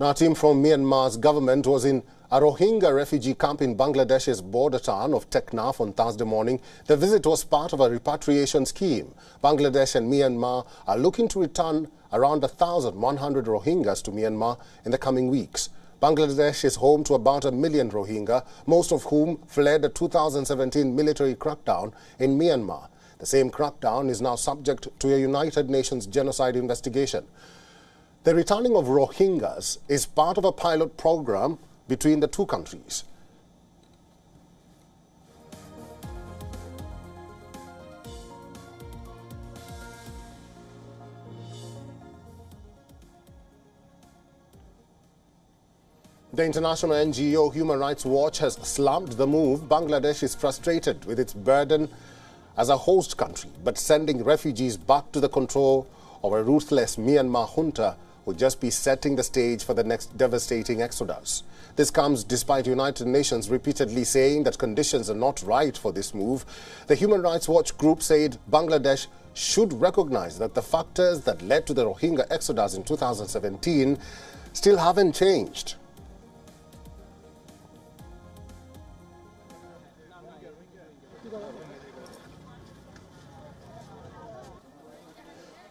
Now, a team from Myanmar's government was in a Rohingya refugee camp in Bangladesh's border town of Teknaf on Thursday morning. The visit was part of a repatriation scheme. Bangladesh and Myanmar are looking to return around 1,100 Rohingyas to Myanmar in the coming weeks. Bangladesh is home to about 1 million Rohingya, most of whom fled the 2017 military crackdown in Myanmar. The same crackdown is now subject to a United Nations genocide investigation. The returning of Rohingyas is part of a pilot program between the two countries. The international NGO Human Rights Watch has slammed the move. Bangladesh is frustrated with its burden as a host country, but sending refugees back to the control of a ruthless Myanmar junta would just be setting the stage for the next devastating exodus. This comes despite United Nations repeatedly saying that conditions are not right for this move. The Human Rights Watch group said Bangladesh should recognize that the factors that led to the Rohingya exodus in 2017 still haven't changed.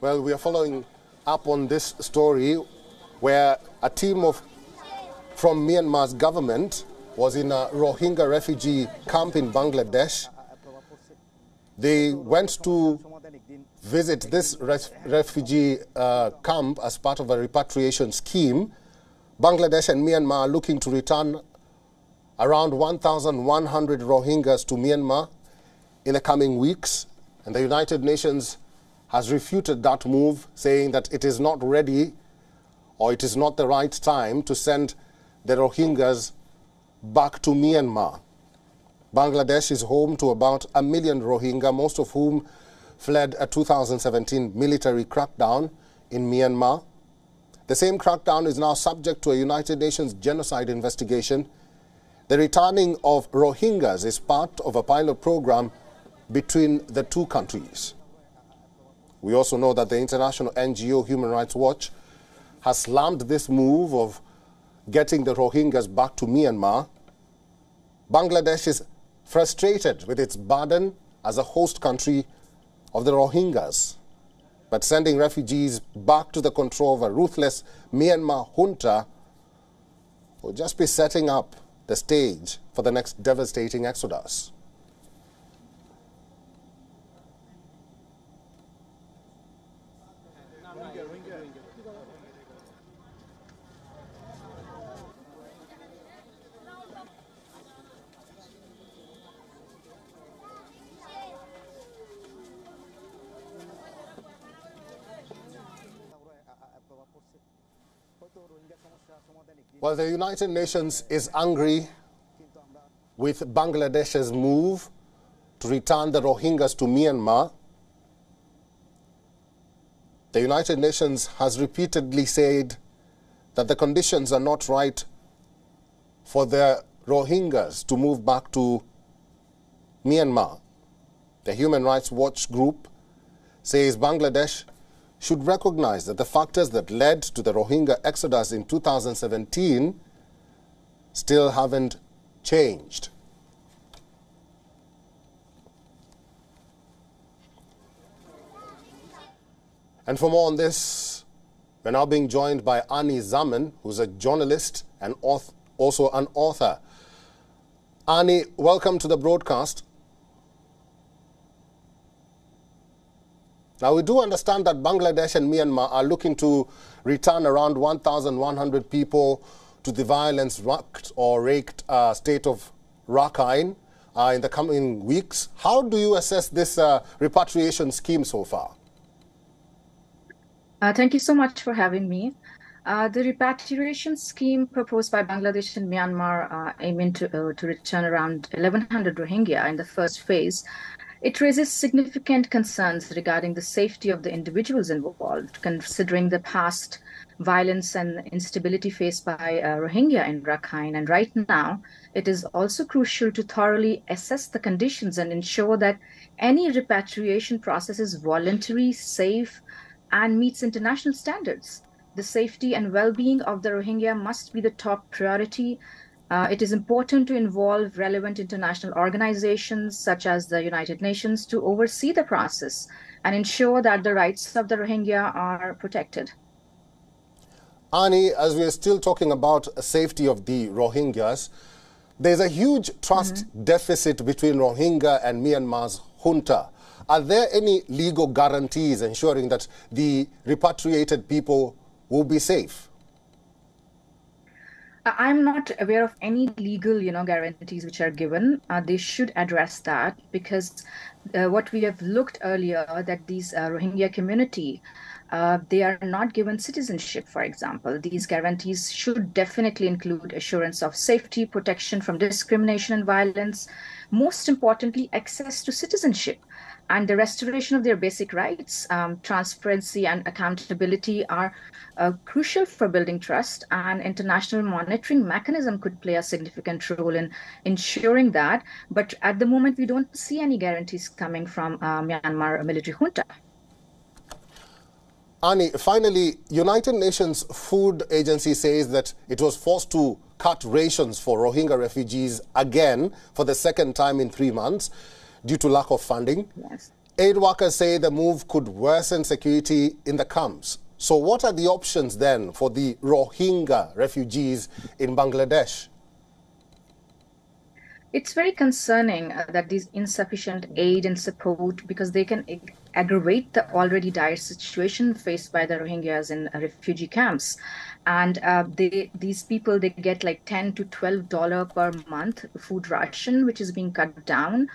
Well, we are following up on this story where a team from Myanmar's government was in a Rohingya refugee camp in Bangladesh. They went to visit this refugee camp as part of a repatriation scheme. Bangladesh and Myanmar are looking to return around 1,100 Rohingyas to Myanmar in the coming weeks, and the United Nations has refuted that move, saying that it is not ready or it is not the right time to send the Rohingyas back to Myanmar. Bangladesh is home to about 1 million Rohingya, most of whom fled a 2017 military crackdown in Myanmar. The same crackdown is now subject to a United Nations genocide investigation. The returning of Rohingyas is part of a pilot program between the two countries. We also know that the international NGO Human Rights Watch has slammed this move of getting the Rohingyas back to Myanmar. Bangladesh is frustrated with its burden as a host country of the Rohingyas, but sending refugees back to the control of a ruthless Myanmar junta will just be setting up the stage for the next devastating exodus. Well, the United Nations is angry with Bangladesh's move to return the Rohingyas to Myanmar. The United Nations has repeatedly said that the conditions are not right for the Rohingyas to move back to Myanmar. The Human Rights Watch group says Bangladesh should recognize that the factors that led to the Rohingya exodus in 2017 still haven't changed. And for more on this, we're now being joined by Ani Zaman, who's a journalist and also an author. Ani, welcome to the broadcast. Now, we do understand that Bangladesh and Myanmar are looking to return around 1,100 people to the violence-racked state of Rakhine in the coming weeks. How do you assess this repatriation scheme so far? Thank you so much for having me. The repatriation scheme proposed by Bangladesh and Myanmar aiming to return around 1,100 Rohingya in the first phase. It raises significant concerns regarding the safety of the individuals involved, considering the past violence and instability faced by Rohingya in Rakhine. And right now, it is also crucial to thoroughly assess the conditions and ensure that any repatriation process is voluntary, safe, and meets international standards. the safety and well-being of the Rohingya must be the top priority. It is important to involve relevant international organizations such as the United Nations to oversee the process and ensure that the rights of the Rohingya are protected. Ani, as we are still talking about safety of the Rohingyas, there's a huge trust deficit between Rohingya and Myanmar's junta. Are there any legal guarantees ensuring that the repatriated people will be safe? I'm not aware of any legal, guarantees which are given. They should address that because what we have looked earlier that these Rohingya community, they are not given citizenship, for example. These guarantees should definitely include assurance of safety, protection from discrimination and violence, most importantly, access to citizenship and the restoration of their basic rights. Transparency and accountability are crucial for building trust, and international monitoring mechanism could play a significant role in ensuring that. But at the moment, we don't see any guarantees coming from Myanmar military junta. Ani, finally, United Nations Food Agency says that it was forced to cut rations for Rohingya refugees again for the second time in 3 months due to lack of funding. Yes. Aid workers say the move could worsen security in the camps. So what are the options then for the Rohingya refugees in Bangladesh? It's very concerning that these insufficient aid and support, because they can aggravate the already dire situation faced by the Rohingyas in refugee camps. And these people, they get like $10 to $12 per month food ration, which is being cut down.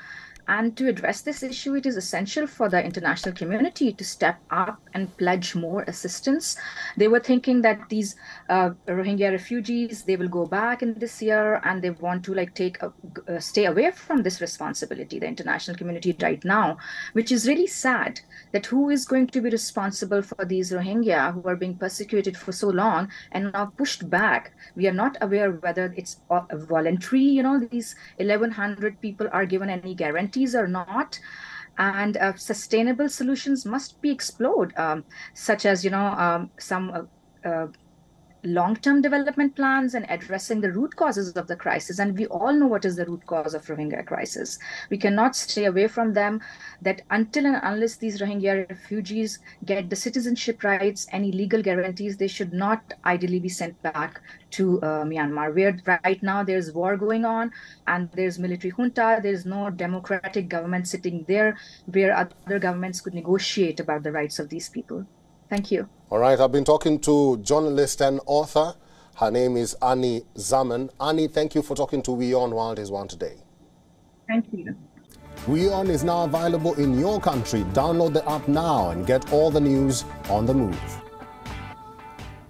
And to address this issue, it is essential for the international community to step up and pledge more assistance. They were thinking that these Rohingya refugees, they will go back in this year and they want to stay away from this responsibility, the international community right now, which is really sad that who is going to be responsible for these Rohingya who are being persecuted for so long and now pushed back. We are not aware whether it's voluntary, these 1,100 people are given any guarantee or not, and sustainable solutions must be explored, such as some long-term development plans and addressing the root causes of the crisis. And we all know what is the root cause of Rohingya crisis. We cannot stay away from them. That until and unless these Rohingya refugees get the citizenship rights, any legal guarantees, they should not ideally be sent back to Myanmar, where right now there's war going on and there's military junta. There's no democratic government sitting there where other governments could negotiate about the rights of these people. Thank you. All right, I've been talking to journalist and author. Her name is Ani Zaman. Ani, thank you for talking to WION World is One today. Thank you. WION is now available in your country. Download the app now and get all the news on the move.